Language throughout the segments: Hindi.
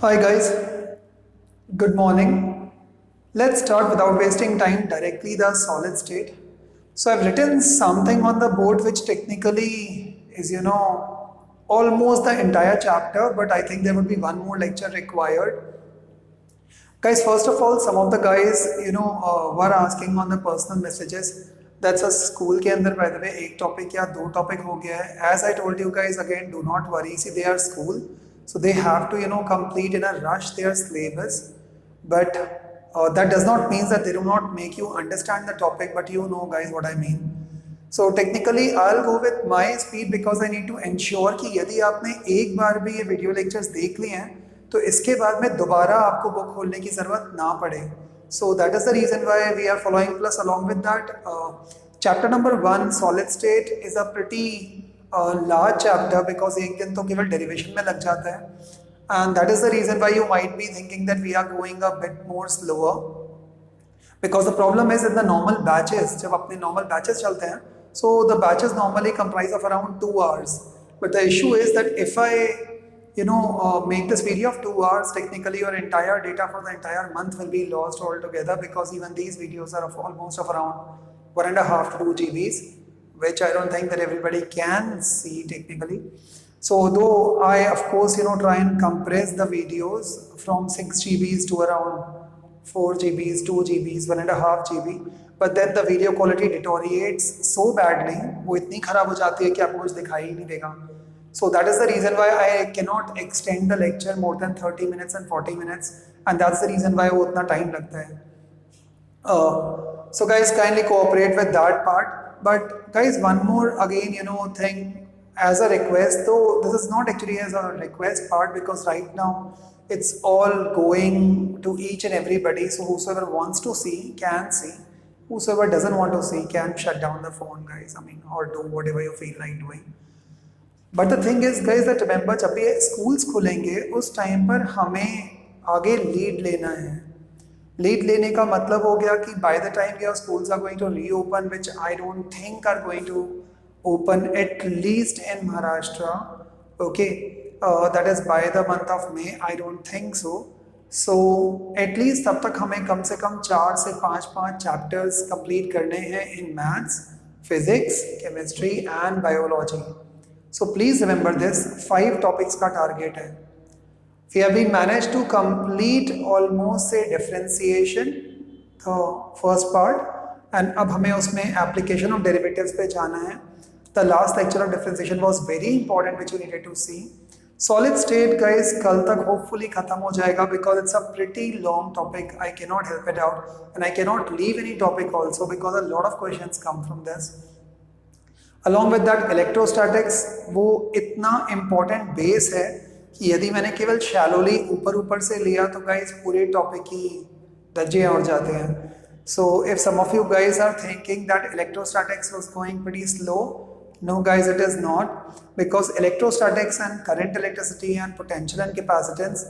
Hi guys, good morning. Let's start without wasting time directly the solid state. So I've written something on the board which technically is almost the entire chapter, but I think there would be one more lecture required. Guys, first of all, some of the guys were asking on the personal messages. That's a school के अंदर by the way एक topic या दो topic हो गया है. As I told you guys again, do not worry. See, they are school, so they have to complete in a rush their syllabus. But that does not mean that they do not make you understand the topic. But you know, guys, what I mean. So technically, I'll go with my speed because I need to ensure कि यदि आपने एक बार भी ये वीडियो लेक्चर्स देख लिए हैं तो इसके बाद में दोबारा आपको बुक खोलने की ज़रूरत ना पड़े. So that is the reason why we are following. Plus, along with that, chapter number 1, solid state, is a pretty large chapter because एक दिन तो केवल derivation में लग जाता है. And that is the reason why you might be thinking that we are going a bit more slower. Because the problem is in the normal batches, जब अपने normal batches चलते हैं, so the batches normally comprise of around 2 hours. But the issue is that if I make this video of 2 hours, technically your entire data for the entire month will be lost altogether, because even these videos are of almost of around 1.5 to 2 GBs, which I don't think that everybody can see technically. So though I of course try and compress the videos from 6 GBs to around 4 GBs, 2 GBs, 1.5 GB, but then the video quality deteriorates so badly, वो इतनी खराब हो जाती है कि आपको कुछ दिखाई ही नहीं देगा. So that is the reason why I cannot extend the lecture more than 30 minutes and 40 minutes, and that's the reason why वो उतना time लगता है. So guys, kindly cooperate with that part. But guys, one more again thing as a request, though this is not actually as a request part, because right now it's all going to each and everybody. So whosoever wants to see can see. Whosoever doesn't want to see can shut down the phone, guys. I mean, or do whatever you feel like doing. But the thing is guys that remember, जब ये स्कूल्स खुलेंगे उस टाइम पर हमें आगे लीड लेना है. लीड लेने का मतलब हो गया कि by the time your schools are going to reopen, which I don't think are going to open at least in Maharashtra. Okay, that is by the month of May, I don't think so. So at least तब तक हमें कम से कम 4 से 5 चैप्टर्स कंप्लीट करने हैं in maths, physics, chemistry and biology. So please remember this, 5 topics का target है. We have been managed to complete almost say differentiation, the first part, and अब हमें उसमें application of derivatives पे जाना है. The last lecture of differentiation was very important, which you needed to see. Solid state guys कल तक hopefully खत्म हो जाएगा, because it's a pretty long topic. I cannot help it out, and I cannot leave any topic also because a lot of questions come from this. Along with that electrostatics, वो इतना इम्पॉर्टेंट बेस है कि यदि मैंने केवल शैलोली ऊपर से लिया तो गाइज पूरे टॉपिक की दर्जे और जाते हैं. So if some of you guys are thinking that electrostatics was going pretty slow, no guys, it is not, because electrostatics and current electricity and potential and capacitance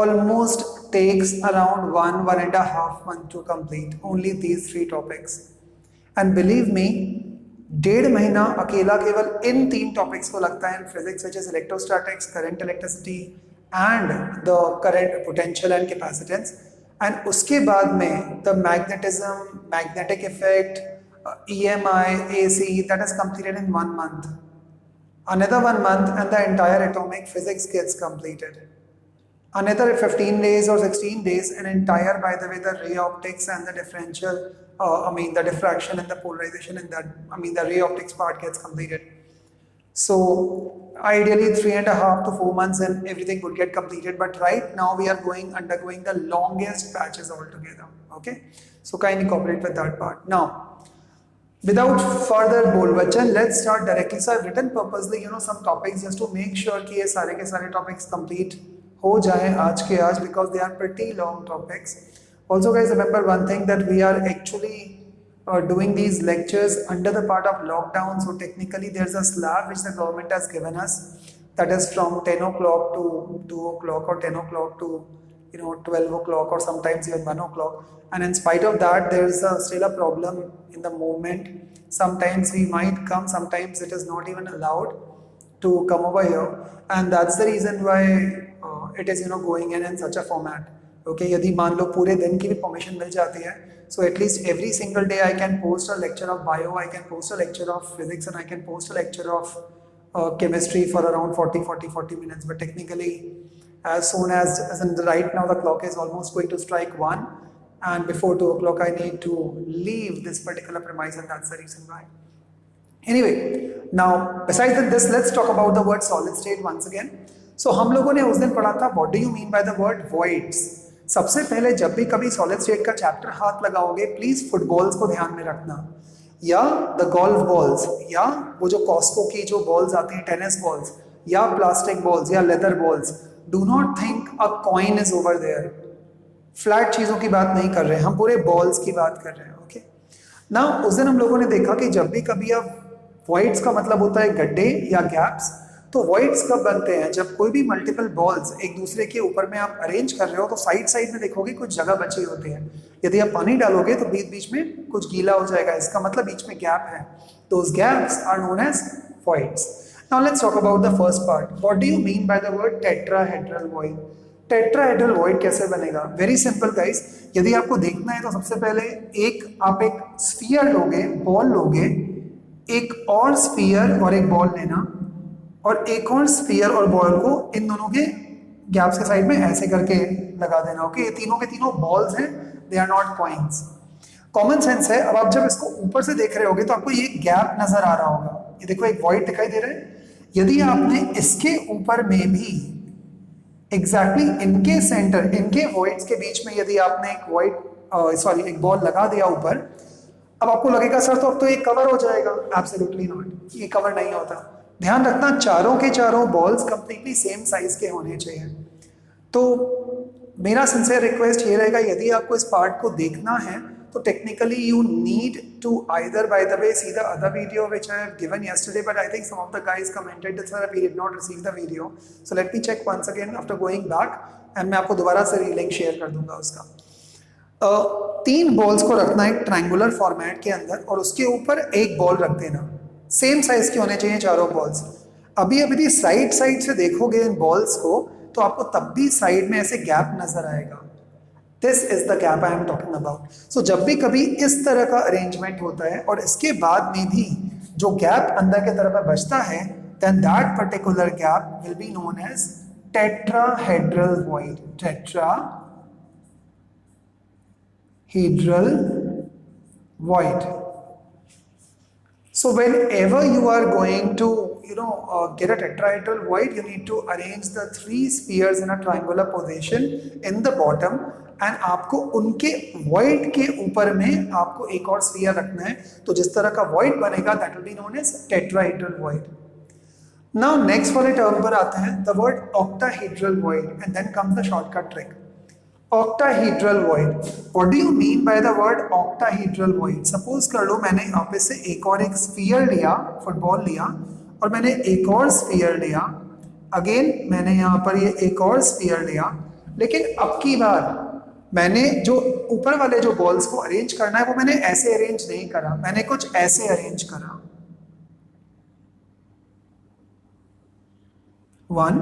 almost takes around 1.5 months to complete only these 3 topics. And believe me, 1.5 महीना अकेला केवल इन 3 टॉपिक्स को लगता है. In physics, which is electrostatics, current electricity and the current potential and capacitance. And उसके बाद में the magnetism, magnetic effect, EMI, AC, that is completed in 1 month. Another 1 month and the entire atomic physics gets completed. Another 15 days or 16 days, an entire, by the way, the ray optics and the differential, the diffraction and the polarization in that, the ray optics part gets completed. So ideally 3.5 to 4 months and everything would get completed, but right now we are undergoing the longest batches altogether. Okay, so kindly cooperate with that part. Now, without further bolvachan, let's start directly. So I've written purposely some topics just to make sure कि ये सारे के सारे topics complete हो जाए आज के आज, because they are pretty long topics. Also guys, remember one thing, that we are actually doing these lectures under the part of lockdown. So technically there's a slab which the government has given us, that is from 10 o'clock to 2 o'clock or 10 o'clock to 12 o'clock or sometimes even 1 o'clock. And in spite of that, there's still a problem in the movement. Sometimes we might come, sometimes it is not even allowed to come over here, and that's the reason why it is going in such a format. Okay, यदि मान लो पूरे दिन की भी परमिशन मिल जाती है, so at least every single day I can post a lecture of bio, I can post a lecture of physics, and I can post a lecture of chemistry for around 40 minutes. But technically, as soon as in the right now the clock is almost going to strike 1, and before 2 o'clock I need to leave this particular premise, and that's the reason why. Anyway, now besides this, let's talk about the word solid state once again. So हम लोगों ने उस दिन पढ़ा था what do you mean by the word voids. सबसे पहले जब भी कभी सॉलिड स्टेट का चैप्टर हाथ लगाओगे, प्लीज फुटबॉल्स को ध्यान में रखना, या द गोल्फ बॉल्स, या वो जो कॉस्को की जो बॉल्स आती हैं, टेनिस बॉल्स, या प्लास्टिक बॉल्स, या leather balls. Do not think a coin is over there. Flat चीजों की बात नहीं कर रहे, हम पूरे बॉल्स की बात कर रहे हैं। ओके ना, उस दिन हम लोगों ने देखा कि जब भी कभी आप वॉइड्स का मतलब होता है गड्ढे या गैप्स, तो वॉइड्स कब बनते हैं? जब कोई भी मल्टीपल बॉल्स एक दूसरे के ऊपर में आप अरेंज कर रहे हो, तो साइड साइड में देखोगे कुछ जगह बची होती है। यदि आप पानी डालोगे तो बीच बीच में कुछ गीला हो जाएगा, इसका मतलब बीच में गैप है। Those gaps are known as voids. Now let's talk about the first part. What do you mean by the word tetrahedral void? Tetrahedral void कैसे बनेगा? वेरी सिंपल गाइस, यदि आपको देखना है तो सबसे पहले आप एक स्फीयर लोगे, बॉल लोगे, एक और स्फीयर और एक बॉल लेना, और एक और स्फीयर और बॉल को इन दोनों के गैप्स के साइड में ऐसे करके लगा देना। ओके, ये तीनों के तीनों बॉल्स हैं, they are not coins. Common sense है। अब आप जब इसको ऊपर से देख रहे होगे तो आपको ये गैप नजर आ रहा होगा। ये देखो एक वॉइड दिखाई दे रहा है। यदि आपने इसके ऊपर में भी एग्जैक्टली इनके सेंटर, इनके वॉइड्स के बीच में यदि आपने एक बॉल लगा दिया ऊपर, अब आपको लगेगा सर तो अब तो ये कवर हो जाएगा। एब्सोल्युटली नॉट, ये कवर नहीं होता। ध्यान रखना, चारों के चारों बॉल्स कंप्लीटली सेम साइज के होने चाहिए। तो मेरा सिंसियर रिक्वेस्ट ये रहेगा, यदि आपको इस पार्ट को देखना है तो technically you need to either by the way see the other video which I have given yesterday, but I think some of the guys commented that sir we did not receive the video, so let me check once again after going back, and मैं आपको दोबारा से लिंक शेयर कर दूंगा उसका। 3 बॉल्स को रखना एक ट्रायंगुलर फॉर्मेट के अंदर, और उसके ऊपर एक बॉल रख देना। सेम साइज के होने चाहिए चारों बॉल्स। अभी यदि साइड साइड से देखोगे इन बॉल्स को, तो आपको तब भी साइड में ऐसे गैप नजर आएगा। This is the gap I am talking about. So जब भी कभी इस तरह का अरेंजमेंट होता है और इसके बाद में भी जो गैप अंदर के तरफ में बचता है, then that particular gap will be known as tetrahedral void. Tetrahedral void. So whenever you are going to get a tetrahedral void, you need to arrange the 3 spheres in a triangular position in the bottom, and आपको उनके void के ऊपर में आपको एक और sphere रखना है। तो जिस तरह का void बनेगा that will be known as tetrahedral void. Now next वाले term पर आते हैं, the word octahedral void, and then comes the shortcut trick. Octahedral void. What do you mean by the word octahedral void? Suppose कर लो मैंने यहाँ पे से एक और एक स्फीयर लिया, फुटबॉल लिया, और मैंने एक और स्फीयर लिया, अगेन मैंने यहाँ पर ये एक और स्फीयर लिया, लेकिन अब की बार मैंने जो ऊपर वाले जो बॉल्स को अरेंज करना है वो मैंने ऐसे अरेंज नहीं करा, मैंने कुछ ऐसे अरेंज करा। 1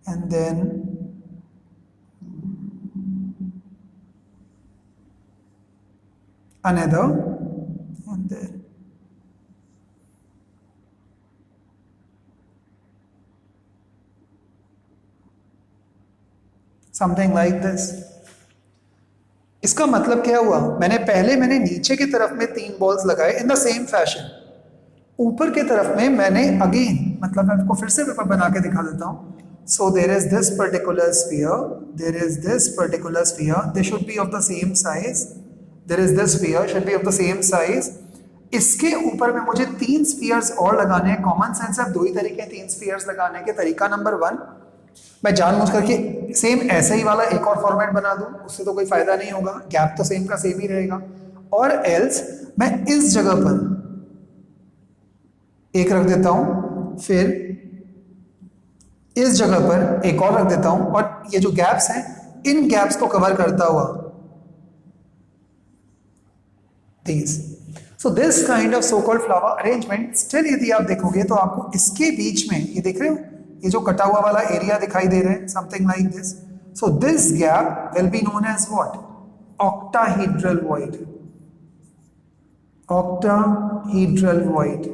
and then another, and then something like this. इसका मतलब क्या हुआ? मैंने नीचे की तरफ में 3 बॉल्स लगाए इन द सेम फैशन। ऊपर की तरफ में मैंने अगेन, मतलब मैं आपको फिर से पेपर बना के दिखा देता हूँ। So there is this particular sphere, there is this particular sphere, they should be of the same size. There is this sphere, should be of the same size. इसके ऊपर में मुझे 3 स्फीयर्स और लगाने हैं। कॉमन सेंस है, 2 ही तरीके हैं 3 स्फीयर्स लगाने के। तरीका नंबर 1, मैं जानबूझ करके सेम ऐसे ही वाला एक और फॉर्मेट बना दूं, उससे तो कोई फायदा नहीं होगा, गैप तो सेम का सेम ही रहेगा। और एल्स मैं इस जगह पर एक रख देता हूं, फिर इस जगह पर एक और रख देता हूं, और ये जो गैप्स हैं इन गैप्स को कवर करता हुआ these. So this kind of so-called flower arrangement, still यदि आप देखोगे तो आपको इसके बीच में, ये देख रहे हो, ये जो कटा हुआ वाला एरिया दिखाई दे रहा है, something like this. So this gap will be known as what? Octahedral void. Octahedral void.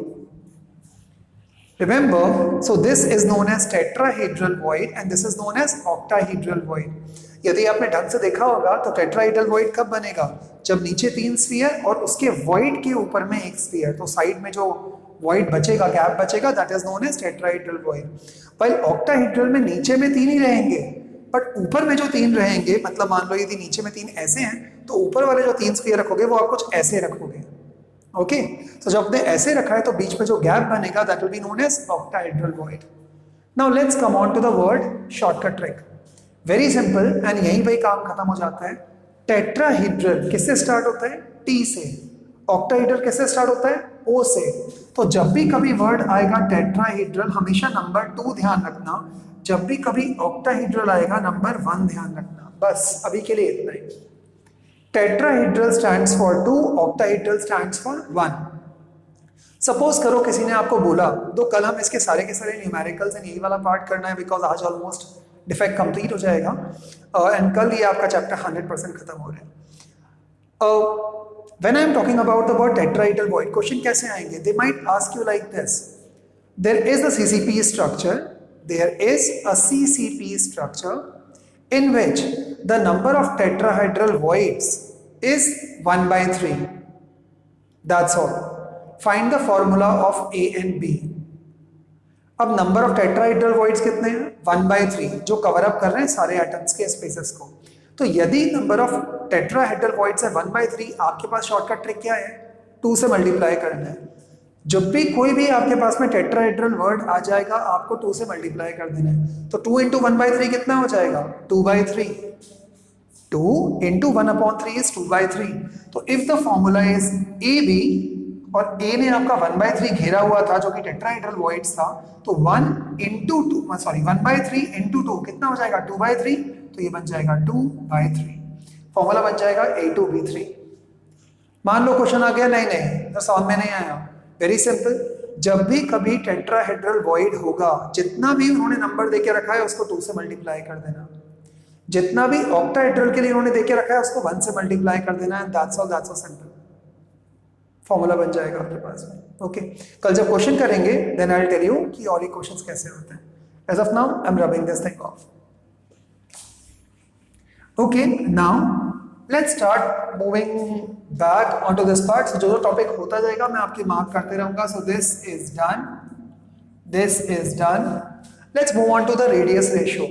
Remember, so this is known as tetrahedral void and this is known as octahedral void. यदि आपने ढंग से देखा होगा तो टेट्राहेड्रल वॉइड कब बनेगा? जब नीचे 3 स्फीयर और उसके वॉइड के ऊपर में एक स्फीयर, तो साइड में जो वॉइड बचेगा, गैप बचेगा, that is known as tetrahedral void. While octahedral में नीचे में 3 ही रहेंगे, बट ऊपर में जो 3 रहेंगे, मतलब मान लो यदि नीचे में 3 ऐसे हैं तो ऊपर वाले जो 3 स्फीयर रखोगे वो आप कुछ ऐसे रखोगे. ओके, तो जब आपने ऐसे रखा है तो बीच में जो गैप बनेगा that will be known as octahedral void. Now let's come on to the word shortcut trick. Very simple and यहीं पे काम खत्म हो जाता है. टेट्राहेड्रल किससे स्टार्ट होता है? टी से. ऑक्टाहेड्रल किससे स्टार्ट होता है? ओ से. तो जब भी कभी वर्ड आएगा टेट्राहेड्रल, हमेशा नंबर 2 ध्यान रखना. जब भी कभी ऑक्टाहेड्रल आएगा, नंबर 1 ध्यान रखना. बस अभी के लिए इतना ही. Tetrahedral stands for 2, octahedral stands for 1. Suppose करो किसी ने आपको बोला, तो कल हम इसके सारे के सारे न्यूमेरिकल्स एंड यही वाला पार्ट करना है बिकॉज आज ऑलमोस्ट डिफेक्ट कंप्लीट हो जाएगा एंड कल ये आपका चैप्टर 100% खत्म हो रहा है. When I am talking about the word tetrahedral void, question कैसे आएंगे? They might ask you like this. There is the CCP structure, there is a CCP structure in which the number of tetrahedral voids is 1 by 3. That's all. Find the formula of A and B. अब नंबर ऑफ टेट्राहेड्रल वॉइड्स कितने हैं? 1 by 3, जो कवर अप कर रहे हैं सारे एटम्स के स्पेसेस को. तो यदि नंबर ऑफ टेट्राहेड्रल वॉइड्स है 1 by 3, आपके पास शॉर्टकट ट्रिक क्या है? 2 से मल्टीप्लाई करना है. जब भी कोई भी आपके पास में टेट्राहेड्रल वर्ड आ जाएगा, आपको 2 से मल्टीप्लाई कर देना है. तो 2 इंटू 1 by 3 कितना हो जाएगा? 2 by 3. 2 into 1/3 is 2 by 3. तो if the formula is A B और ए ने आपका 1 by 3 घेरा हुआ था जो कि टेट्राहेड्रल वॉइड्स था, तो 1 इंटू 2 सॉरी 1 by 3 इंटू 2 कितना हो जाएगा? 2 by 3. तो ये बन जाएगा 2 by 3. फॉर्मूला बन जाएगा A2B3. मान लो क्वेश्चन आ गया, नहीं तो समझ में नहीं आया. Very simple. जब भी कभी टेट्राहेड्रल वॉइड होगा, जितना भी उन्होंने नंबर देके रखा है उसको 2 से मल्टीप्लाई कर देना. जितना भी ऑक्टाहेड्रल के लिए उन्होंने देके रखा है उसको 1 से मल्टीप्लाई कर देना. That's all simple. फॉर्मूला बन जाएगा आपके पास में. ओके, कल जब क्वेश्चन करेंगे then I will tell you कि और ये क्वेश्चंस कैसे होते हैं. As of now I am rubbing this thing off. Okay, now let's start moving back onto this part. So जो टॉपिक होता जाएगा मैं आपकी मार्क करते रहूंगा. So this is done. This is done. Let's move on to the radius ratio.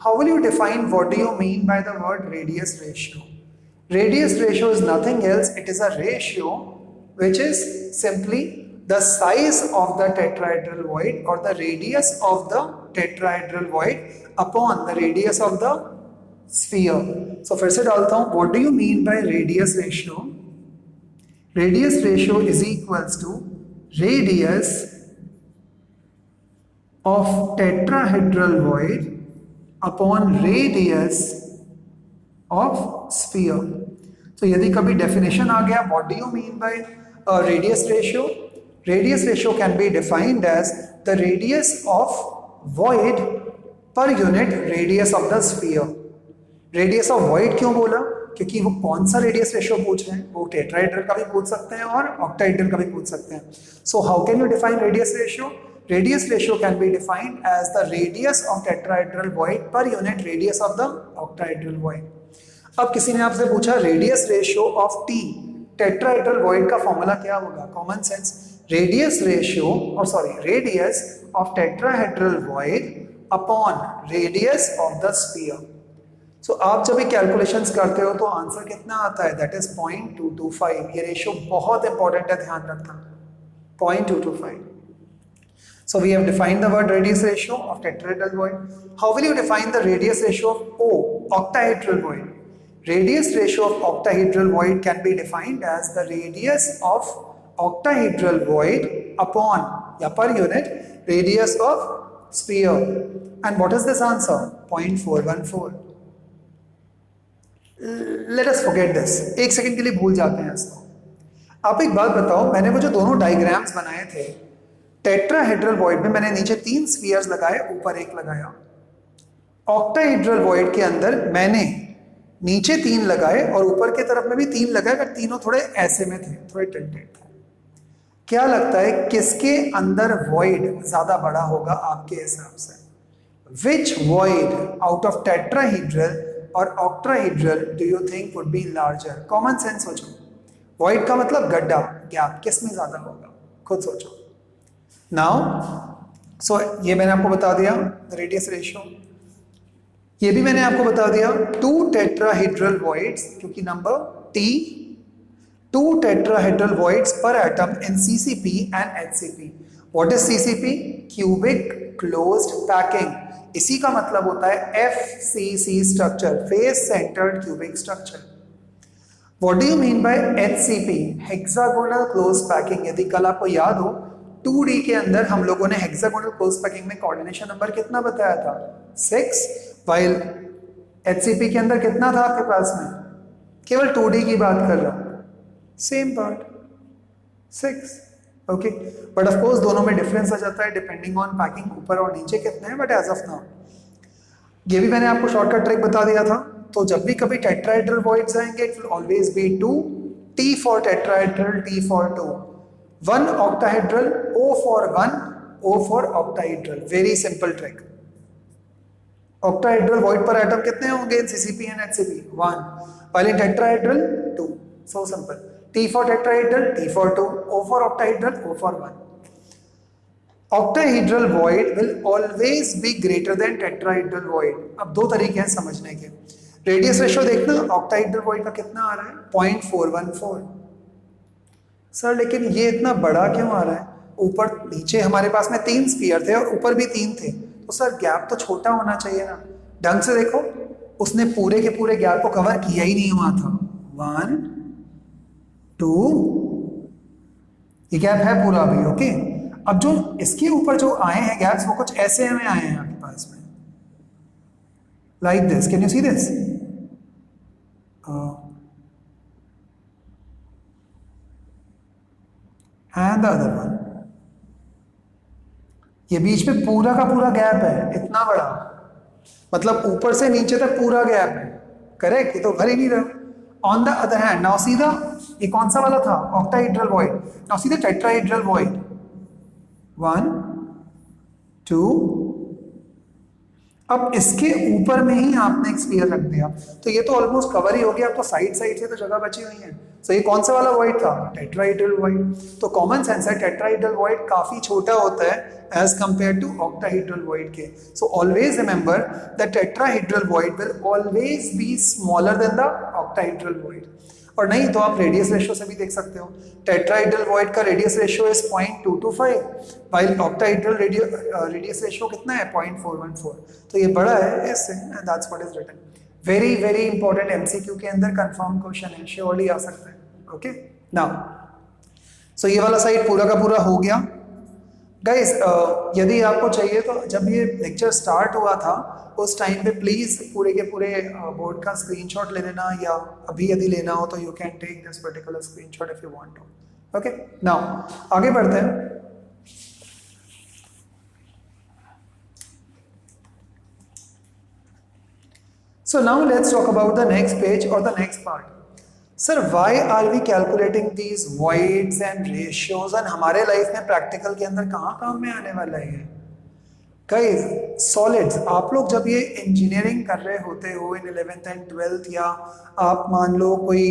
How will you define what do you mean by the word radius ratio? Radius ratio is nothing else. It is a ratio which is simply the size of the tetrahedral void or the radius of the tetrahedral void upon the radius of the sphere. So फिर से डालता हूं. What do you mean by radius ratio? Radius ratio is equals to radius of tetrahedral void upon radius of sphere. So यदि कभी definition आ गया, what do you mean by radius ratio? Radius ratio can be defined as the radius of void per unit radius of the sphere. Radius of void क्यों बोला? क्योंकि वो कौन सा रेडियस रेशियो पूछ रहे हैं. वो टेट्राहेड्रल का भी पूछ सकते हैं और ऑक्टाहेड्रल का भी पूछ सकते हैं. So how can you define radius ratio? Radius ratio can be defined as the radius of tetrahedral void per unit radius of the octahedral void. अब किसी ने आपसे पूछा radius ratio of T tetrahedral void का फॉर्मूला क्या होगा? Common sense. रेडियस रेशियो और sorry radius of tetrahedral void upon radius of the sphere. So आप जब ये कैलकुलेशंस करते हो तो आंसर कितना आता है? That is 0.225. ये रेशियो बहुत इंपॉर्टेंट है, ध्यान रखना. 0.225. So we have defined the word radius ratio of tetrahedral void. How will you define the radius ratio of O, octahedral void? Radius ratio of octahedral void can be defined as the radius of octahedral void upon per unit radius of sphere. And what is this answer? 0.414. Let us forget this. एक सेकंड के लिए भूल जाते हैं इसको. आप एक बात बताओ, मैंने वो जो दोनों डायग्राम्स बनाए थे टेट्राहेड्रल वॉइड में मैंने नीचे 3 स्फीयर्स लगाए, ऊपर 1 लगाया। ऑक्टाहेड्रल वॉइड के अंदर मैंने नीचे 3 लगाए और ऊपर की तरफ में भी 3 लगाए, पर तीनों थोड़े ऐसे में थे, थोड़े टिल्टेड थे। क्या लगता है किसके अंदर वॉइड ज्यादा बड़ा होगा आपके हिसाब से? विच वॉइड आउट ऑफ टेट्राहेड्रल और octahedral do you think would be larger? Common sense सोचो, वॉइड का मतलब गड्ढा, गैप, किस में ज्यादा होगा? खुद सोचो। नाउ सो ये मैंने आपको बता दिया रेडियस रेशियो, ये भी मैंने आपको बता दिया 2 टेट्राहेड्रल वॉइड्स, क्योंकि number T, 2 tetrahedral voids per atom in CCP and HCP. What is CCP? Cubic closed packing. इसी का मतलब होता है FCC structure, face centered cubic structure. What do you mean by HCP? Hexagonal closed packing. यदि कल आपको याद हो 2D के अंदर हम लोगों ने hexagonal closed packing में coordination नंबर कितना बताया था? 6, while HCP के अंदर कितना था आपके पास में? केवल 2D की बात कर रहा हूं, same part 6, okay. But of course दोनों में डिफरेंस आ जाता है डिपेंडिंग ऑन पैकिंग ऊपर और नीचे कितने हैं, बट एज ऑफ नाउ ये भी मैंने आपको शॉर्टकट ट्रिक बता दिया था। तो जब भी कभी टेट्राहेड्रल वॉइड्स आएंगे it will always be 2, T for tetrahedral, T for 2, 1 octahedral, O for 1, O for octahedral. Very simple trick. Octahedral void पर एटम कितने होंगे in CCP and HCP? 1, while in tetrahedral 2. So simple. T for tetrahedral, T for 2, O for octahedral, O for 1. Octahedral void will always be greater than tetrahedral void. अब 2 तरीके हैं समझने के। रेडियस रेशियो देखना, ऑक्टाहेड्रल वॉइड का कितना आ रहा है? 0.414। सर लेकिन ये इतना बड़ा क्यों आ रहा है? ऊपर नीचे हमारे पास में 3 स्फीयर थे और ऊपर भी 3 थे, तो सर गैप तो छोटा होना चाहिए ना। ढंग से देखो, उसने पूरे के पूरे गैप को कवर किया ही नहीं हुआ था। 1, 2, ये गैप है पूरा अभी, ओके। अब जो इसके ऊपर जो आए हैं गैप्स वो कुछ ऐसे में आए हैं आपके पास में, like this. Can you see this? And the other one, ये बीच में पूरा का पूरा गैप है, इतना बड़ा, मतलब ऊपर से नीचे तक पूरा गैप है, करेक्ट? ये तो भर ही नहीं रहा। On the other hand now सीधा, ये कौन सा वाला था? Octahedral void. नाउ सीधा टेट्राहेड्रल वॉइड, 1, 2, अब इसके ऊपर में ही आपने एक स्फीयर रख दिया, तो ये तो ऑलमोस्ट कवर ही हो गया। अब तो साइड साइड से तो जगह बची हुई है। तो ये कौन सा वाला वॉइड था? Tetrahedral void. तो कॉमन सेंस है टेट्राहेड्रल वॉइड काफी छोटा होता है as compare to octahedral void के। So always remember the tetrahedral void will always be smaller than the octahedral void. और नहीं तो आप रेडियस रेशियो से भी देख सकते हो, टेट्राहेड्रल वॉइड का radius ratio is 0.225, while octahedral radius ratio कितना है? 0.414। तो ये बड़ा है इससे, and that's what is written. Very very important MCQ के अंदर कंफर्म क्वेश्चन है, श्योरली आ सकता है, ओके। नाउ सो ये वाला साइड पूरा का पूरा हो गया गाइस। यदि आपको चाहिए तो जब ये लेक्चर स्टार्ट हुआ था उस टाइम पे प्लीज पूरे के पूरे बोर्ड का स्क्रीनशॉट ले लेना, या अभी यदि लेना हो तो you can take this particular screenshot if you want to, okay. Now आगे बढ़ते हैं। So now let's talk about the next page or the next part. Sir, why are we calculating these voids and ratios? And हमारे लाइफ में प्रैक्टिकल के अंदर कहाँ काम में आने वाला है? Guys, solids, आप लोग जब ये इंजीनियरिंग कर रहे होते हो इन 11th and 12th, या आप मान लो कोई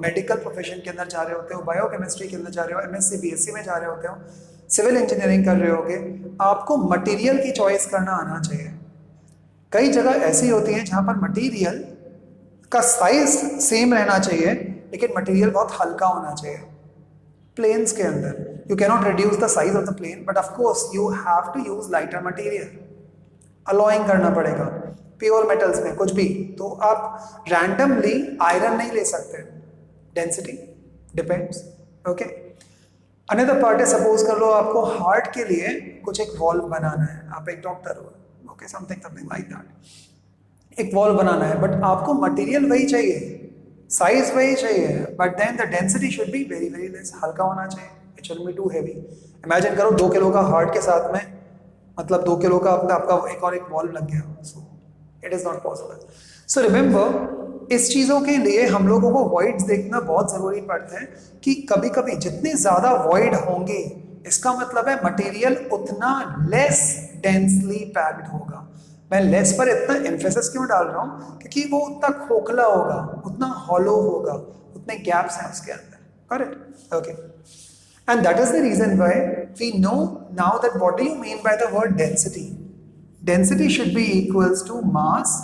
मेडिकल प्रोफेशन के अंदर जा रहे होते हो, बायोकेमिस्ट्री के अंदर जा रहे हो, एमएससी बीएससी में जा रहे होते हो, सिविल इंजीनियरिंग कर रहे होगे, आपको मटेरियल की चॉइस करना आना चाहिए। कई जगह ऐसी होती है जहां पर मटेरियल का साइज सेम रहना चाहिए लेकिन मटेरियल बहुत हल्का होना चाहिए। प्लेन्स के अंदर you cannot reduce the size of the plane, but of course you have to use lighter material, alloying करना पड़ेगा। प्योर मेटल्स में कुछ भी, तो आप रैंडमली आयरन नहीं ले सकते, density depends, okay. Another part है, सपोज कर लो आपको हार्ट के लिए कुछ एक वॉल्व बनाना है, आप एक डॉक्टर हो, ओके, समथिंग लाइक दैट, एक वॉल्व बनाना है, बट आपको मटेरियल वही चाहिए, साइज वही चाहिए, but then the density should be very very less, हल्का होना चाहिए, it will be too heavy. Imagine करो 2 किलो का हार्ट के साथ में, मतलब 2 किलो का अपना आपका एक वॉल्व लग गया, so it is not possible. So remember, इस चीजों के लिए हम लोगों को वॉइड्स देखना बहुत जरूरी पड़ता है कि कभी कभी जितने ज्यादा वॉइड होंगे इसका मतलब है मटेरियल उतना लेस डेंसली पैक्ड होगा। मैं लेस पर इतना एम्फेसिस क्यों डाल रहा हूं, क्योंकि वो उतना खोखला होगा, उतना हॉलो होगा, उतने गैप्स हैं उसके अंदर, correct? Okay, and that is the reason why we know now that what do you mean by the word density. Density should be equals to mass,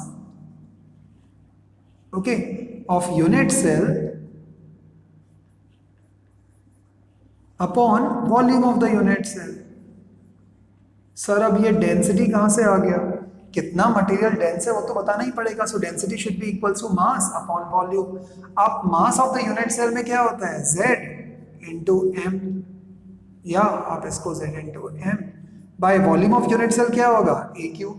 okay, of unit cell upon volume of the unit cell. Sir अब ये डेंसिटी कहां से आ गया, कितना मटेरियल डेंस है वो तो बताना ही पड़ेगा। So density should be equals to mass upon volume. आप mass of the unit cell में क्या होता है, Z इंटू M, या आप इसको Z into M by volume of unit cell क्या होगा, AQ।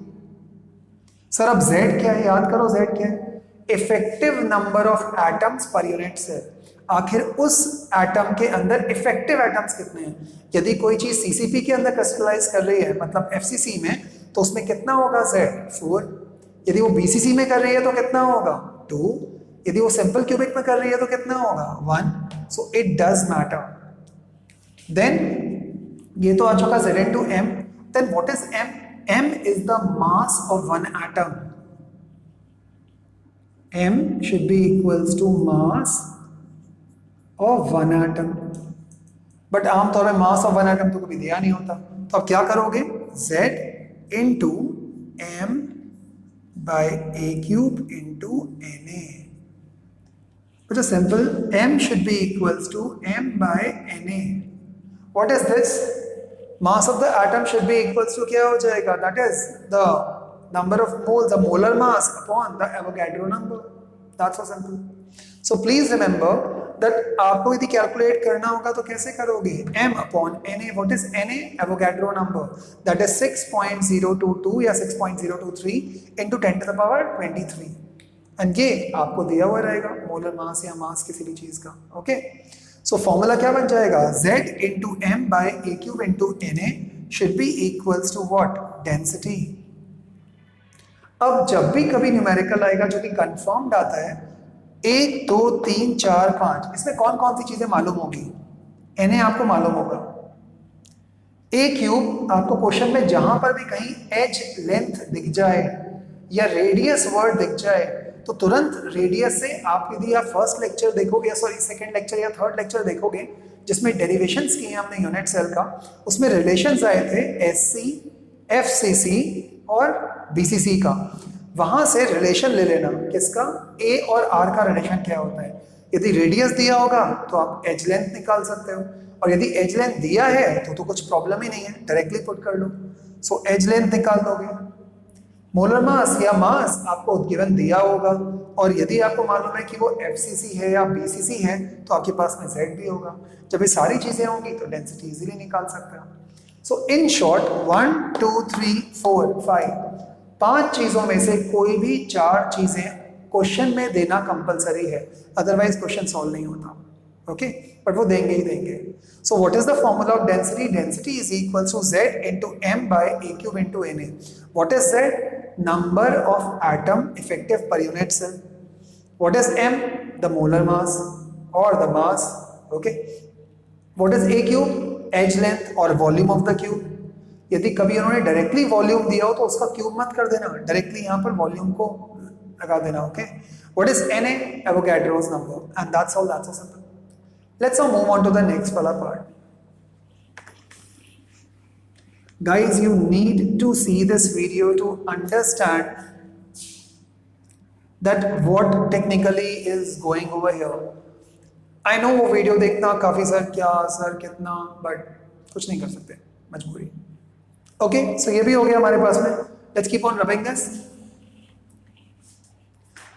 सर अब Z क्या है, याद करो Z क्या है, effective number of atoms per unit cell. आखिर उस एटम के अंदर इफेक्टिव एटम्स कितने हैं। यदि कोई चीज CCP के अंदर क्रिस्टलाइज कर रही है, मतलब FCC में, तो उसमें कितना होगा Z, 4। यदि वो BCC में कर रही है तो कितना होगा, 2। यदि वो सिंपल क्यूबिक में कर रही है तो कितना होगा, 1। So it does matter. Then ये तो आ चुका Z into M। Then what is M? M is the mass of one atom. M should be equals to mass of one atom। But आमतौर में मास ऑफ वन एटम तो कभी दिया नहीं होता, तो अब क्या करोगे, Z into M by A cube into Na, which is simple। M should be equals to M by Na। What is this? Mass of the atom should be equals to क्या हो जाएगा, that is the number of moles, the molar mass upon the Avogadro number। That's so simple। So please remember that आपको यदि कैलकुलेट करना होगा तो कैसे करोगे, M upon Na। What is Na? Avogadro number, that is 6.022 या 6.023 into 10 to the power 23। And ये आपको दिया हुआ रहेगा मोलर मास या मास किसी भी चीज का। ओके, सो फॉर्मूला क्या बन जाएगा, Z into M by A cube into Na should be equals to what, density. अब जब भी कभी न्यूमेरिकल आएगा जो कि कंफर्म्ड आता है, 1 2 3 4 5, इसमें कौन कौन सी चीजें मालूम होगी, Na आपको मालूम होगा, A क्यूब आपको क्वेश्चन में जहां पर भी कहीं एज लेंथ दिख जाए या रेडियस वर्ड दिख जाए तो तुरंत रेडियस से आप, यदि आप फर्स्ट लेक्चर देखोगे, सॉरी सेकंड लेक्चर या थर्ड लेक्चर देखोगे जिसमें डेरिवेशंस किए हमने यूनिट सेल का, उसमें रिलेशंस आए थे SC, FCC और BCC का। वहां से रिलेशन ले लेना किसका, A और R का रिलेशन क्या होता है। यदि रेडियस दिया होगा तो आप एज लेंथ निकाल सकते हो, और यदि एज लेंथ दिया है तो कुछ प्रॉब्लम ही नहीं है, डायरेक्टली पुट कर लो। सो एज लेंथ निकाल दोगे। मोलर मास या मास आपको गिवन दिया होगा, और यदि आपको मालूम है कि वो FCC है या BCC है तो आपके पास में Z भी होगा। जब ये सारी चीजें होंगी तो डेंसिटी इजीली निकाल सकते हो। सो इन शॉर्ट 1 2 3 4 5, 5 चीजों में से कोई भी 4 चीजें क्वेश्चन में देना कंपलसरी है, अदरवाइज क्वेश्चन सॉल्व नहीं होता। ओके, बट वो देंगे ही देंगे। So what is the formula of density, density is equals to Z into M by A cube into Na। What is Z? Number of atom effective per unit cell. What is M? The molar mass और the mass. Okay, what is A cube? Edge length और वॉल्यूम ऑफ द क्यूब। यदि कभी उन्होंने डायरेक्टली वॉल्यूम दिया हो तो उसका क्यूब मत कर देना, डायरेक्टली यहाँ पर वॉल्यूम को लगा देना। Okay, what is Na? Avogadro's number, and that's all, that's so simple। Let's now move on to the next wala part। Guys, you need to see this video to understand that what technically is going over here। I know वो वीडियो देखना काफी सर क्या सर कितना, बट कुछ नहीं कर सकते, मजबूरी। ओके, सो ये भी हो गया हमारे पास में। Let's keep on rubbing this.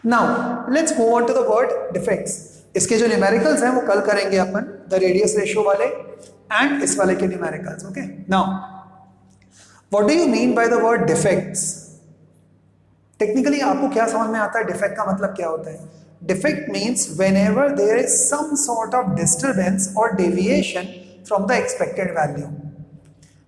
Now let's move on to the word defects. इसके जो न्यूमेरिकल्स हैं वो कल करेंगे अपन, द रेडियस रेशियो वाले एंड इस वाले के numericals. Okay, now what do you mean by the word defects. Technically आपको क्या समझ में आता है, डिफेक्ट का मतलब क्या होता है। Defect means whenever there is some sort of disturbance और deviation from the expected value.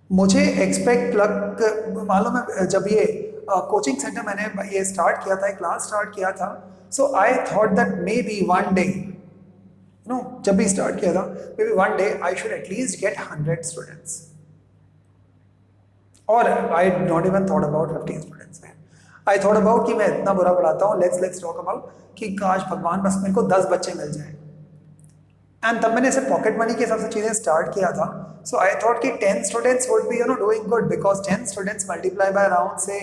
मुझे एक्सपेक्ट लग मालूम है, जब ये कोचिंग सेंटर मैंने ये स्टार्ट किया था, क्लास स्टार्ट किया था, so I thought that maybe one day, no, जब भी स्टार्ट किया था, maybe one day I should at least get 100 students, और I not even thought about 50 students. I thought about कि मैं इतना बुरा पढ़ाता हूँ, लेट्स टॉक अबाउट कि काश भगवान बस मेरे को 10 बच्चे मिल जाए। एंड तब मैंने ऐसे पॉकेट मनी के हिसाब से चीज़ें स्टार्ट किया था। सो आई थॉट कि 10 students would be doing good, because 10 students multiply by around से,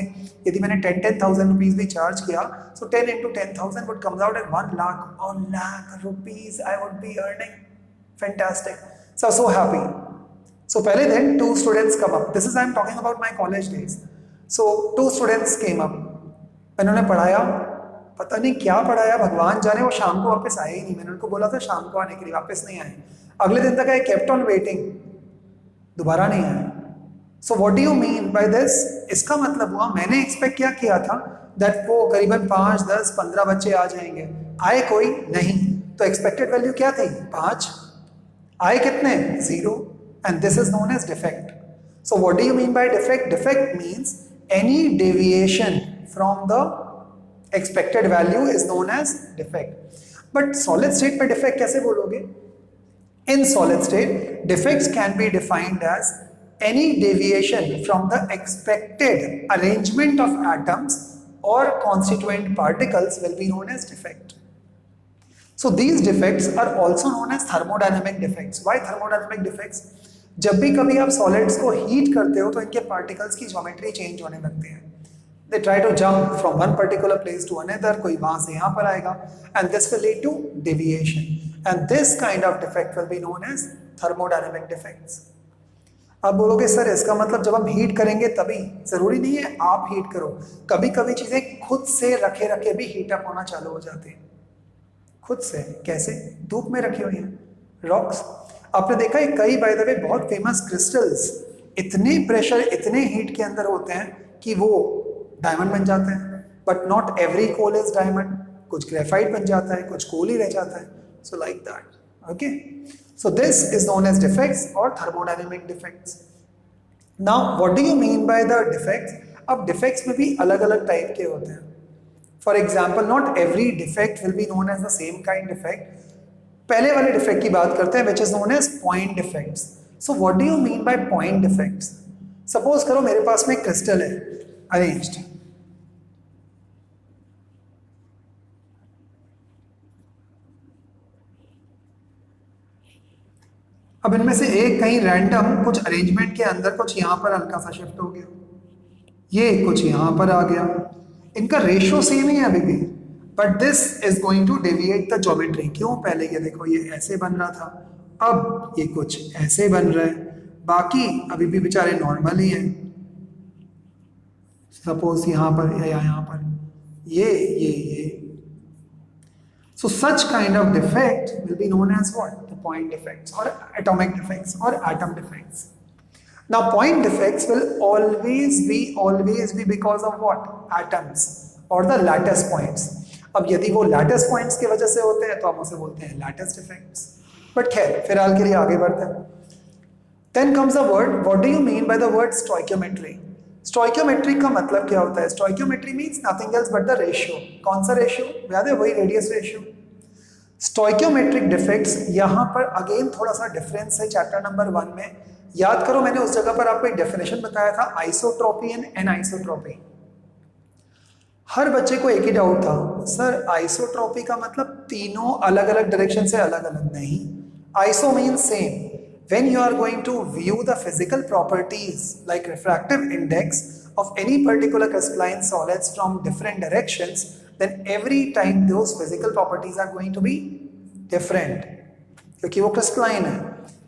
यदि मैंने 10,000 रुपीज भी चार्ज किया, सो 10 into 10,000 would comes out at 1 lakh, 1 lakh rupees I would be earning. Fantastic. So happy. So पहले दिन 2 students come up. This is I'm talking about my college days. So 2 students came up. मैंने पढ़ाया, पता नहीं क्या पढ़ाया, भगवान जाने, वो शाम को वापस आए ही नहीं। मैंने उनको बोला था शाम को आने के लिए, वापस नहीं आए। अगले दिन तक आई केप्ट ऑन वेटिंग, दोबारा नहीं आए। सो what do you mean by this? इसका मतलब हुआ मैंने एक्सपेक्ट क्या किया था दैट वो करीबन 5, 10, 15 बच्चे आ जाएंगे, आए कोई नहीं। तो एक्सपेक्टेड वैल्यू क्या थी? 5, आए कितने? 0, and this is known as defect. So what do you mean by defect? Defect means any deviation from the expected value is known as defect. But solid state में defect कैसे बोलोगे? In solid state, defects can be defined as any deviation from the expected arrangement of atoms or constituent particles will be known as defect. So these defects are also known as thermodynamic defects. Why thermodynamic defects? जब भी कभी आप solids को heat करते हो तो इनके particles की geometry change होने लगते हैं। They try to jump from one particular place to another, कोई वहाँ से यहाँ पर आएगा, and this will lead to deviation, and this kind of defect will be known as thermodynamic defects. अब बोलोगे सर इसका मतलब जब हम हीट करेंगे तभी? जरूरी नहीं है आप हीट करो, कभी कभी चीजें खुद से रखे रखे भी हीट अप होना चालू हो जाती है। खुद से कैसे? धूप में रखी हुई है रॉक्स, आपने देखा है कई बाय द वे बहुत फेमस क्रिस्टल्स इतने प्रेशर, इतने हीट के अंदर होते हैं कि वो डायमंड बन जाते हैं। But not every coal is diamond, कुछ ग्रेफाइट बन जाता है, कुछ कोल ही रह जाता है। So like that, okay. So this is known as defects और thermodynamic defects. Now what do you mean by the defects? अब डिफेक्ट्स में भी अलग अलग टाइप के होते हैं। For example, not every defect will be known as the same kind defect. पहले वाले डिफेक्ट की बात करते हैं, which is known as point defects. So what do you mean by point defects? Suppose करो मेरे पास में क्रिस्टल है अरेंज्ड, अब इनमें से एक कहीं रैंडम कुछ अरेंजमेंट के अंदर कुछ यहां पर हल्का सा शिफ्ट हो गया, ये कुछ यहां पर आ गया, इनका रेशियो सेम ही है अभी भी, but this is going to deviate the geometry. क्यों? पहले ये देखो ये ऐसे बन रहा था, अब ये कुछ ऐसे बन रहा है, बाकी अभी भी बेचारे नॉर्मल ही है। सपोज यहां पर या यहां पर ये so such kind of defect will be known as what? The point defects or atomic defects or atom defects. Now point defects will always be because of what? Atoms or the lattice points. अब यदि वो lattice points की वजह से होते हैं तो हम उसे बोलते हैं lattice defects. But खैर फिलहाल के लिए आगे बढ़ते हैं। Then comes the word, what do you mean by the word stoichiometry? Stoichiometry का मतलब क्या होता है? Stoichiometry means nothing else but the ratio. कौन सा रेशियो? याद है, वही रेडियस रेशियो। स्टोइकियोमेट्रिक डिफेक्ट्स, यहाँ पर अगेन थोड़ा सा डिफरेंस है चैप्टर नंबर 1 में। याद करो मैंने उस जगह पर आपको एक डेफिनेशन बताया था, आइसोट्रोपी एंड एनआइसोट्रोपी। हर बच्चे को एक ही डाउट था, सर आइसोट्रोपी का मतलब तीनों अलग अलग डायरेक्शन से अलग अलग? नहीं, iso means same. When you are going to view the physical properties like refractive index of any particular crystalline solids from different directions, then every time those physical properties are going to be different, क्योंकि वो crystalline है।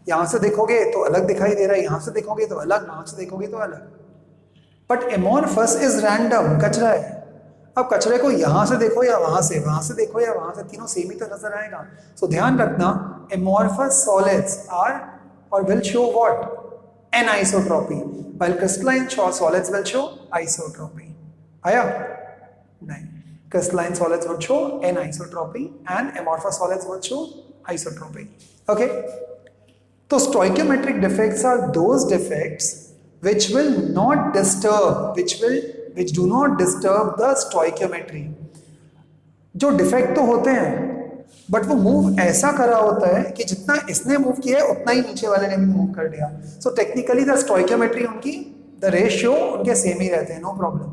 यहाँ से देखोगे तो अलग दिखाई दे रहा है, यहाँ से देखोगे तो अलग, यहाँ से देखोगे तो अलग। But amorphous is random, कचरा है। अब कचरे को यहाँ से देखो या वहाँ से देखो या वहाँ से, तीनों सेम ही तो नजर आएगा। So ध्यान रखना, amorphous solids are or will show what? Anisotropy, while crystalline solids will show isotropy. आया? नहीं, crystalline solids would show anisotropy and amorphous solids would show isotropy. Okay? तो stoichiometric defects are those defects which will not disturb, which do not disturb the stoichiometry. जो डिफेक्ट तो होते हैं बट वो मूव ऐसा करा होता है कि जितना इसने मूव किया है उतना ही नीचे वाले ने भी मूव कर दिया. सो टेक्निकली द स्टोइकियोमेट्री उनकी, द रेशियो उनके सेम ही रहते हैं, नो प्रॉब्लम.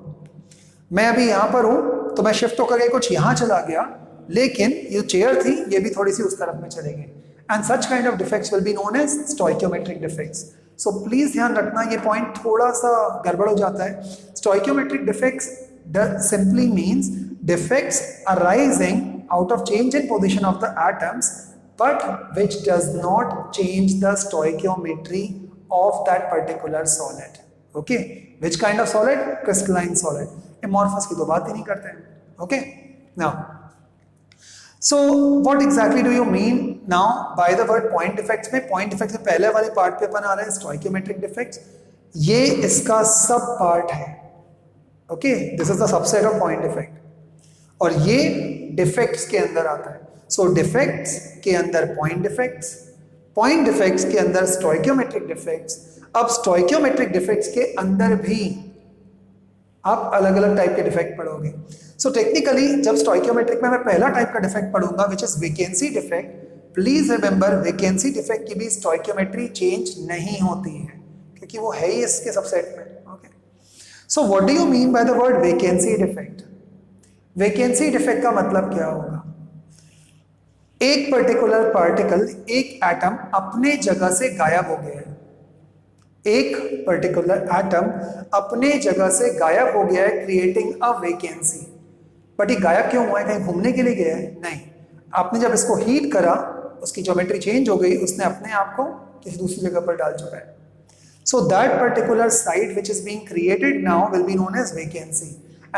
मैं अभी यहाँ पर हूँ तो मैं शिफ्ट होकर कुछ यहाँ चला गया, लेकिन ये चेयर थी ये भी थोड़ी सी उस तरफ में चले गई. And such kind of defects will be known as stoichiometric defects. So please ध्यान रखना, ये पॉइंट थोड़ा सा गड़बड़ हो जाता है. Stoichiometric defects simply means defects arising out of change in position of the atoms, but which does not change the stoichiometry of that particular solid. Okay, which kind of solid? Crystalline solid. Amorphous की तो बात ही नहीं करते हैं. Okay, now so what exactly do you mean now by the word point defects? में point defects में पहले वाले पार्ट पे अपन आ रहे हैं stoichiometric defects. ये इसका सब पार्ट है. Okay, this is the subset of point defect, और ये डिफेक्ट्स के अंदर आता है. सो डिफेक्ट्स के अंदर पॉइंट डिफेक्ट्स, पॉइंट डिफेक्ट्स के अंदर स्टोइकियोमेट्रिक डिफेक्ट्स. अब स्टोइकियोमेट्रिक डिफेक्ट्स के अंदर भी आप अलग अलग टाइप के डिफेक्ट पढ़ोगे. सो टेक्निकली जब स्टोइकियोमेट्रिक में मैं पहला टाइप का डिफेक्ट पढ़ूंगा which is vacancy defect. Please remember vacancy defect की भी स्टोइकियोमेट्री चेंज नहीं होती है क्योंकि वो है ही इसके सबसेट में. So what do you mean by the word vacancy defect? Vacancy defect का मतलब क्या होगा? एक पर्टिकुलर पार्टिकल, एक एटम अपने जगह से गायब हो गया है. एक पर्टिकुलर एटम अपने जगह से गायब हो गया है, क्रिएटिंग अ वेकेंसी. बट ये गायब क्यों हुआ है? कहीं घूमने के लिए गया है? नहीं. आपने जब इसको हीट करा, उसकी ज्योमेट्री चेंज हो गई, उसने अपने आप को किसी दूसरी जगह पर डाल चुका है. So that particular site which is being created now will be known as vacancy,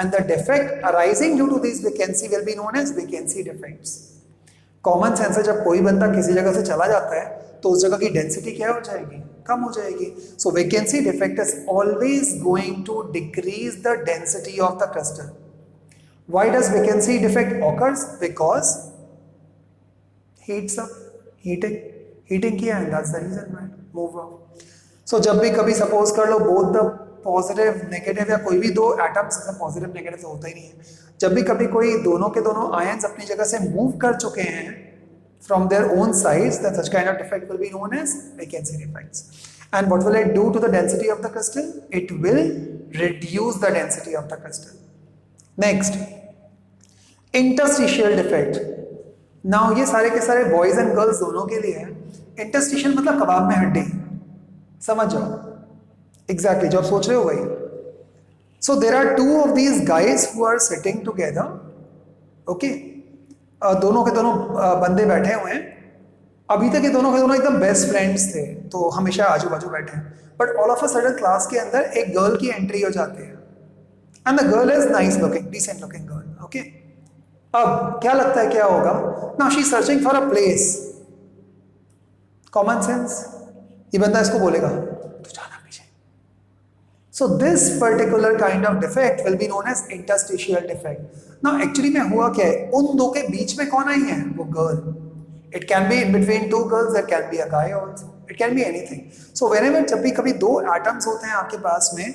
and the defect arising due to this vacancy will be known as vacancy defects. Common sense है, जब कोई बंदा किसी जगह से चला जाता है तो उस जगह की डेंसिटी क्या हो जाएगी? कम हो जाएगी. So vacancy defect is always going to decrease the density of the crystal. Why does vacancy defect occurs? Because heats up, heating किया है, that's the reason why. Move on. सो जब भी कभी सपोज कर लो बोथ द पॉजिटिव नेगेटिव, या कोई भी दो एटम्स, पॉजिटिव नेगेटिव तो होता ही नहीं है, जब भी कभी कोई दोनों के दोनों आयंस अपनी जगह से मूव कर चुके हैं from their own sides, that such kind of defect will be known as vacancy defects. And what will it do to the density of the crystal? It will reduce the density of the crystal. Next, interstitial defect. Now ये सारे के सारे बॉयज एंड गर्ल्स दोनों के लिए है. इंटरस्टिशियल मतलब कबाब में हड्डी, समझ जाओ एग्जैक्टली जो आप सोच रहे हो वही. So there are two of these guys who are sitting together. Okay, दोनों के दोनों बंदे बैठे हुए हैं. अभी तक ये दोनों के दोनों एकदम बेस्ट फ्रेंड्स थे, तो हमेशा आजू बाजू बैठे हैं. But all of a sudden class के अंदर एक गर्ल की एंट्री हो जाती है, and the girl is nice looking, decent looking girl. Okay, अब क्या लगता है क्या होगा? Now she is searching for a place. Common sense, ये बंदा इसको बोलेगा तू जाना पीछे. So this particular kind of defect will be known as interstitial defect. Now actually में हुआ क्या है, उन दो के बीच में कौन आई है? वो girl. It can be in between two girls, it can be a guy also, it can be anything. So whenever जब भी कभी दो एटम्स होते हैं आपके पास में,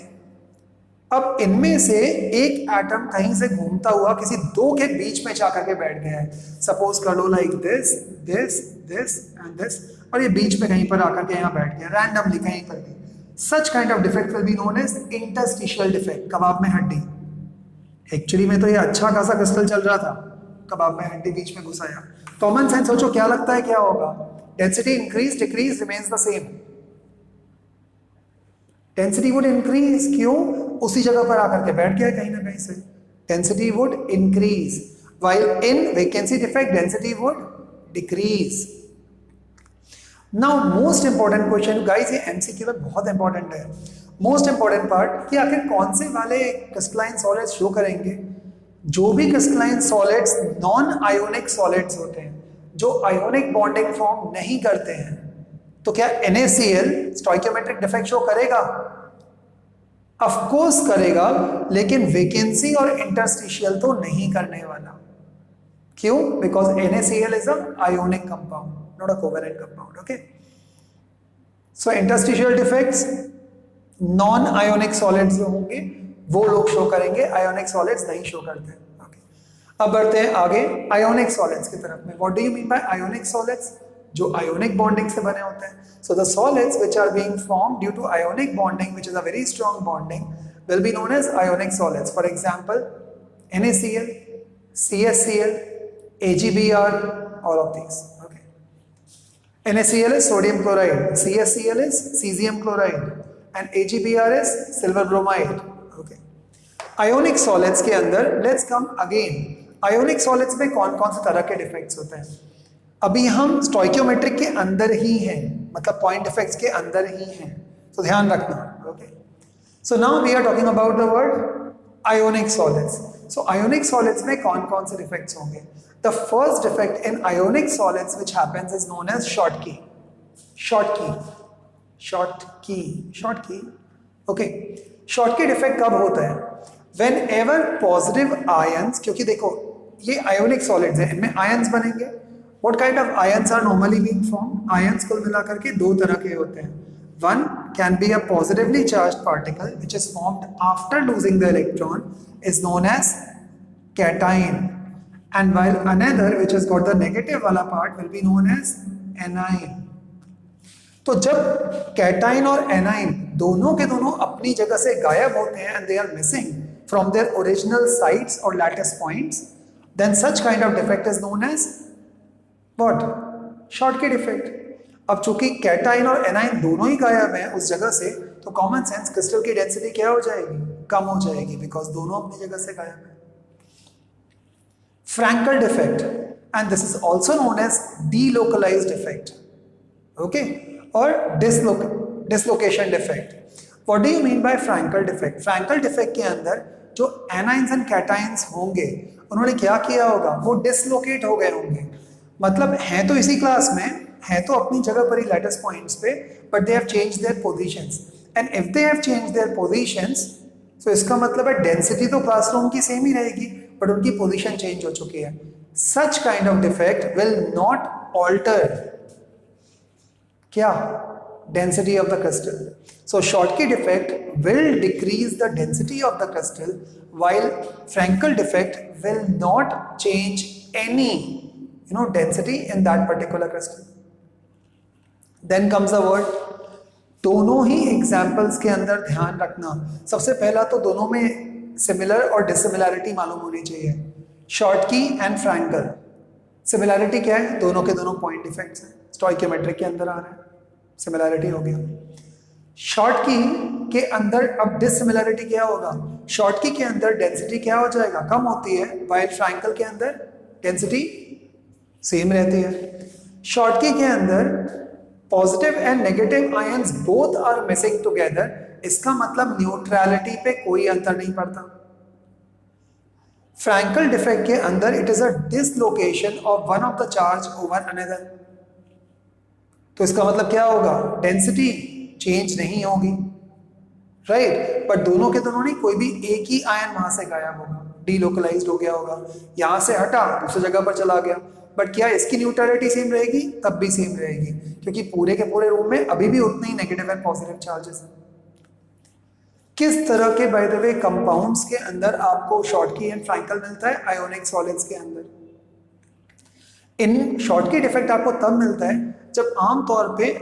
अब इनमें से एक एटम कहीं से घूमता हुआ किसी दो के बीच में जाकर के बैठ गया है. सपोज कर लो like this this this and this, और ये बीच में कहीं पर आकर के यहाँ बैठ गया रैंडमली कहीं पर भी. Such kind of defect will be known as interstitial defect. कबाब में हड्डी. एक्चुअली में तो ये अच्छा खासा क्रिस्टल चल रहा था, कबाब में हड्डी बीच में घुसाया. कॉमन सेंस सोचो क्या लगता है क्या होगा? Density increase decrease remains the same. Density would increase. क्यों? उसी जगह पर आकर के बैठ गया कहीं ना कहीं से. Density would increase, while in vacancy defect density would decrease. Now most important question guys, ये एमसीक्यू में बहुत इंपॉर्टेंट है. मोस्ट इंपॉर्टेंट पार्ट कि आखिर कौन से वाले क्रिस्टलाइन सॉलिड्स शो करेंगे? जो भी crystalline solids non ionic solids होते हैं, जो आयोनिक बॉन्डिंग फॉर्म नहीं करते हैं, तो क्या NaCl स्टोइकियोमेट्रिक डिफेक्ट शो करेगा? ऑफ कोर्स करेगा, लेकिन वेकेंसी और इंटरस्टिशियल तो नहीं करने वाला. क्यों? Because NaCl is a ionic compound, not a covalent compound. Okay, so interstitial defects non ionic solids जो होंगे वो लोग शो करेंगे, आयोनिक सॉलिड्स नहीं शो करते। ओके, अब बढ़ते हैं आगे आयोनिक सॉलिड्स की तरफ में। What do you mean by ionic solids? जो आयोनिक बॉन्डिंग से बने होते हैं। So the solids which are being formed due to ionic bonding which is a very strong bonding will be known as ionic solids. For example NaCl, CSCl, AgBr, all of these. Okay. NaCl is sodium chloride, CSCl is cesium chloride, and AgBr is silver bromide. Okay. Ionic solids के अंदर let's come again. Ionic solids में कौन कौन से तरह के डिफेक्ट्स होते हैं? अभी हम स्टोइकियोमेट्रिक के अंदर ही हैं, मतलब पॉइंट डिफेक्ट्स के अंदर ही हैं, तो ध्यान रखना। Okay, so now we are talking about the word ionic solids. So ionic solids में कौन कौन से डिफेक्ट्स होंगे? The first defect in ionic solids which happens is known as Schottky. Okay, Schottky defect कब होता है? व्हेन एवर पॉजिटिव आयंस, क्योंकि देखो ये आयोनिक सॉलिड्स है, इनमें आयंस बनेंगे। What kind of ions are normally being formed? Ions कुल मिलाकर के दो तरह के होते हैं। One can be a positively charged particle which is formed after losing the electron is known as cation, and while another which has got the negative वाला part will be known as anion। तो जब cation और anion दोनों के दोनों अपनी जगह से गायब होते हैं and they are missing from their original sites or lattice points, then such kind of defect is known as What? Schottky defect. अब चूंकि कैटाइन और एनाइन दोनों ही गायब हैं उस जगह से, तो कॉमन सेंस क्रिस्टल की डेंसिटी क्या हो जाएगी? कम हो जाएगी, बिकॉज दोनों अपनी जगह से गायब हैं। Frenkel defect, and this is also known as delocalized effect, okay, और dislocation defect. What do you mean by Frenkel defect? Frenkel defect के अंदर जो एनाइंस एंड कैटाइंस होंगे उन्होंने क्या किया होगा? वो डिसलोकेट हो गए होंगे। मतलब हैं तो इसी क्लास में, हैं तो अपनी जगह पर ही लैटिस पॉइंट्स पे, but they have changed there positions, and if they have changed there positions, तो इसका मतलब है डेंसिटी तो क्लासरूम की सेम ही रहेगी, बट उनकी पोजीशन चेंज हो चुकी है। Such kind of defect will not alter क्या? Density of the crystal. So Schottky defect will decrease the density of the crystal, while Frankel defect will not change any density in that particular crystal. Then comes the word, दोनों ही एग्जाम्पल्स के अंदर ध्यान रखना। सबसे पहला तो दोनों में सिमिलर और डिसिमिलैरिटी मालूम होनी चाहिए। शॉर्टकी एंड फ्रैंकल, सिमिलैरिटी क्या है? दोनों के दोनों पॉइंट डिफेक्ट्स हैं, स्टोइकियोमेट्रिक के अंदर आ रहे हैं, सिमिलैरिटी हो गया। शॉर्टकी के अंदर अब डिसिमिलैरिटी क्या होगा? शॉर्टकी के अंदर डेंसिटी क्या हो जाएगा? कम होती है, व्हाइल फ्रैंकल के अंदर डेंसिटी सेम रहती है। शॉर्टकी के अंदर positive and negative ions both are missing together, इसका मतलब न्यूट्रलिटी पे कोई अंतर नहीं पड़ता। फ्रैंकल डिफेक्ट के अंदर it is a dislocation of one of the charge over another, तो इसका मतलब क्या होगा? डेंसिटी चेंज नहीं होगी, राइट, बट दोनों के दोनों नहीं, कोई भी एक ही आयन वहां से गायब होगा, डीलोकलाइज्ड हो गया होगा, यहां से हटा दूसरी जगह पर चला गया, बट क्या इसकी न्यूट्रलिटी सेम रहेगी? तब भी सेम रहेगी, क्योंकि पूरे के पूरे रूम में अभी भी उतने ही नेगेटिव एंड पॉजिटिव चार्जेस हैं। किस तरह के बाय द वे कंपाउंड्स के अंदर आपको शॉर्टकी एंड फ्रैंकल मिलता है? आयोनिक सॉलिड्स के अंदर। इन शॉर्टकी डिफेक्ट आपको तब मिलता है जब आमतौर पे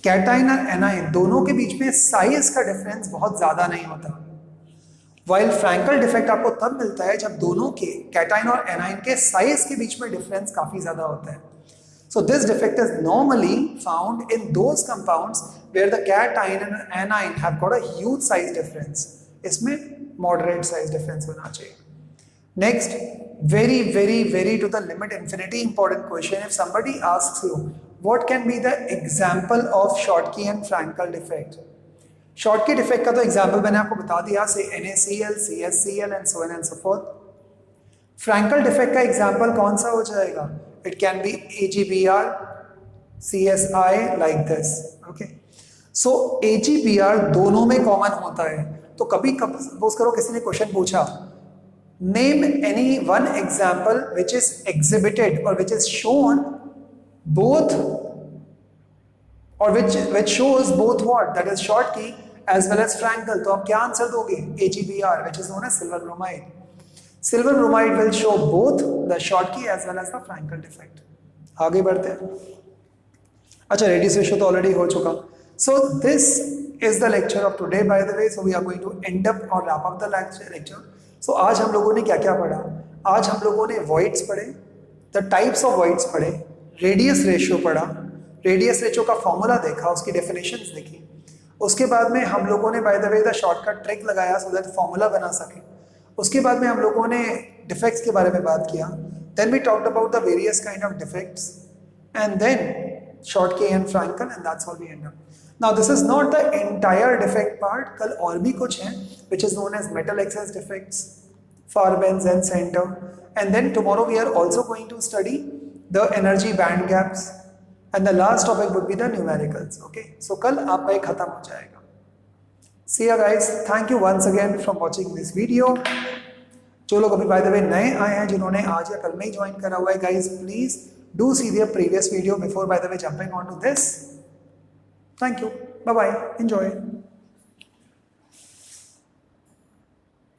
कैटाइन और एनाइन दोनों के बीच में साइज का डिफरेंस बहुत ज्यादा नहीं होता, वाइल फ्रैंकल डिफेक्ट आपको तब मिलता है जब दोनों के कैटाइन और एनाइन के साइज के बीच में डिफरेंस काफी ज्यादा होता है। So this defect is normally found in those compounds where the cation and anion have got a huge size difference. इसमें मॉडरेट साइज डिफरेंस होना चाहिए। Next, very very to the limit infinity important question, if somebody asks you what can be the example of Schottky and Frankel defect, Schottky defect का तो एग्जाम्पल मैंने आपको बता दिया, से NaCl, CSCl and so on and so forth। Frankel defect का एग्जाम्पल कौन सा हो जाएगा? It can be AgBr, CSI like this, okay। So AgBr दोनों में कॉमन होता है, तो कभी सपोज करो किसी ने क्वेश्चन पूछा, name any one example which is exhibited or which is shown both और which shows both what, that is Schottky as well as Frankel. तो आप क्या आंसर दोगे? AgBr, which is known as silver bromide. Silver bromide will show both the Schottky as well as the Frankel defect. आगे बढ़ते हैं. अच्छा, रेडियस रेशियो तो ऑलरेडी हो चुका. So this is the lecture of today, by the way. So we are going to end up or wrap up the lecture. So आज हम लोगों ने क्या क्या पढ़ा? आज हम लोगों ने voids पढ़े, the types of voids पढ़े, रेडियस रेशियो पढ़ा, रेडियस रेशियो का फॉर्मूला देखा, उसकी डेफिनेशंस देखी. उसके बाद में हम लोगों ने bye the way the shortcut trick लगाया सो दैट फॉर्मूला बना सके. उसके बाद में हम लोगों ने डिफेक्ट्स के बारे में बात किया. Then we talked about the various kind of defects and then Schottky and Frankel, and that's how we end up. Now this is not the entire defect part. कल और भी कुछ हैं which is known as metal excess defects, Farbens and center, and then tomorrow we are also going to study the energy band gaps. And the last topic would be the numericals. Okay, so कल आपका ये खत्म हो जाएगा. See you guys. Thank you once again from watching this video. जो लोग अभी by the way नए आए हैं, जिन्होंने आज या कल में ही ज्वाइन करा हुआ है, guys please do see their previous video before by the way jumping onto this. Thank you. Bye bye. Enjoy.